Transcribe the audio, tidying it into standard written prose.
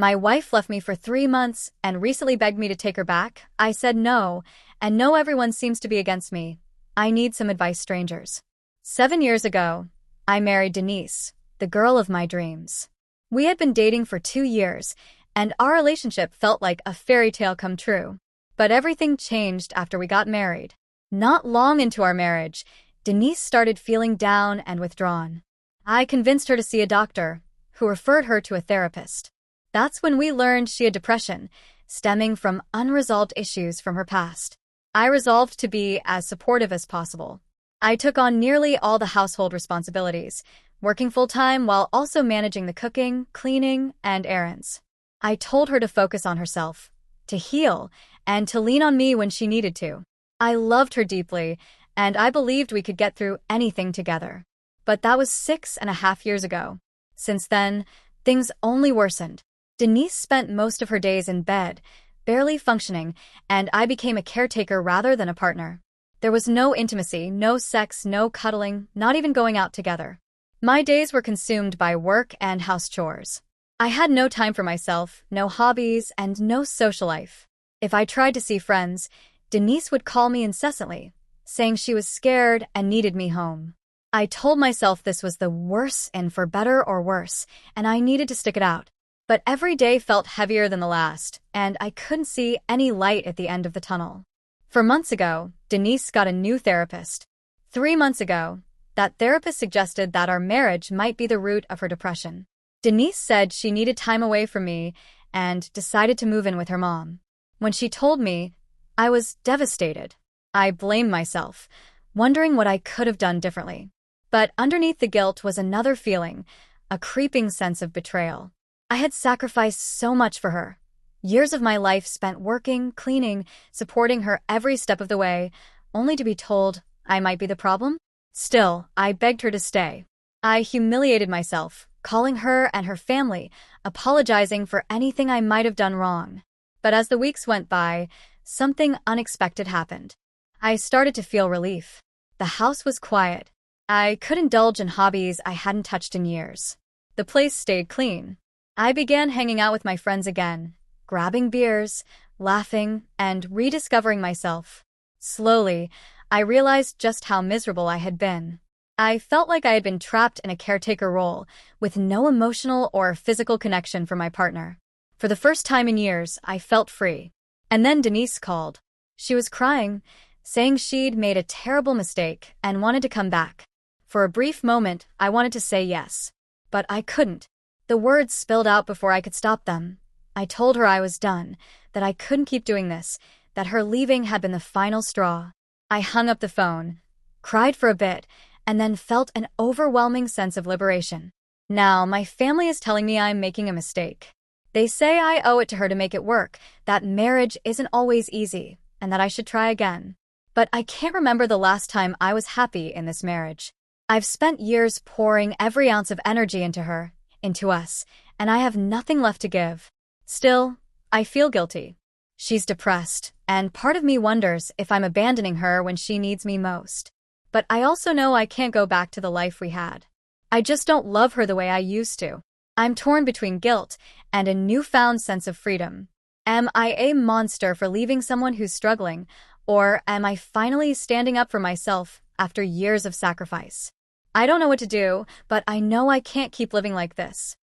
My wife left me for 3 months and recently begged me to take her back. I said no, and no, everyone seems to be against me. I need some advice, strangers. 7 years ago, I married Denise, the girl of my dreams. We had been dating for 2 years, and our relationship felt like a fairy tale come true. But everything changed after we got married. Not long into our marriage, Denise started feeling down and withdrawn. I convinced her to see a doctor, who referred her to a therapist. That's when we learned she had depression, stemming from unresolved issues from her past. I resolved to be as supportive as possible. I took on nearly all the household responsibilities, working full-time while also managing the cooking, cleaning, and errands. I told her to focus on herself, to heal, and to lean on me when she needed to. I loved her deeply, and I believed we could get through anything together. But that was 6.5 years ago. Since then, things only worsened. Denise spent most of her days in bed, barely functioning, and I became a caretaker rather than a partner. There was no intimacy, no sex, no cuddling, not even going out together. My days were consumed by work and house chores. I had no time for myself, no hobbies, and no social life. If I tried to see friends, Denise would call me incessantly, saying she was scared and needed me home. I told myself this was the worst, and for better or worse, and I needed to stick it out. But every day felt heavier than the last, and I couldn't see any light at the end of the tunnel. 4 months ago, Denise got a new therapist. 3 months ago, that therapist suggested that our marriage might be the root of her depression. Denise said she needed time away from me and decided to move in with her mom. When she told me, I was devastated. I blamed myself, wondering what I could have done differently. But underneath the guilt was another feeling, a creeping sense of betrayal. I had sacrificed so much for her. Years of my life spent working, cleaning, supporting her every step of the way, only to be told I might be the problem. Still, I begged her to stay. I humiliated myself, calling her and her family, apologizing for anything I might have done wrong. But as the weeks went by, something unexpected happened. I started to feel relief. The house was quiet. I could indulge in hobbies I hadn't touched in years. The place stayed clean. I began hanging out with my friends again, grabbing beers, laughing, and rediscovering myself. Slowly, I realized just how miserable I had been. I felt like I had been trapped in a caretaker role, with no emotional or physical connection for my partner. For the first time in years, I felt free. And then Denise called. She was crying, saying she'd made a terrible mistake and wanted to come back. For a brief moment, I wanted to say yes. But I couldn't. The words spilled out before I could stop them. I told her I was done, that I couldn't keep doing this, that her leaving had been the final straw. I hung up the phone, cried for a bit, and then felt an overwhelming sense of liberation. Now, my family is telling me I'm making a mistake. They say I owe it to her to make it work, that marriage isn't always easy, and that I should try again. But I can't remember the last time I was happy in this marriage. I've spent years pouring every ounce of energy into her, into us, and I have nothing left to give. Still, I feel guilty. She's depressed, and part of me wonders if I'm abandoning her when she needs me most. But I also know I can't go back to the life we had. I just don't love her the way I used to. I'm torn between guilt and a newfound sense of freedom. Am I a monster for leaving someone who's struggling, or am I finally standing up for myself after years of sacrifice? I don't know what to do, but I know I can't keep living like this.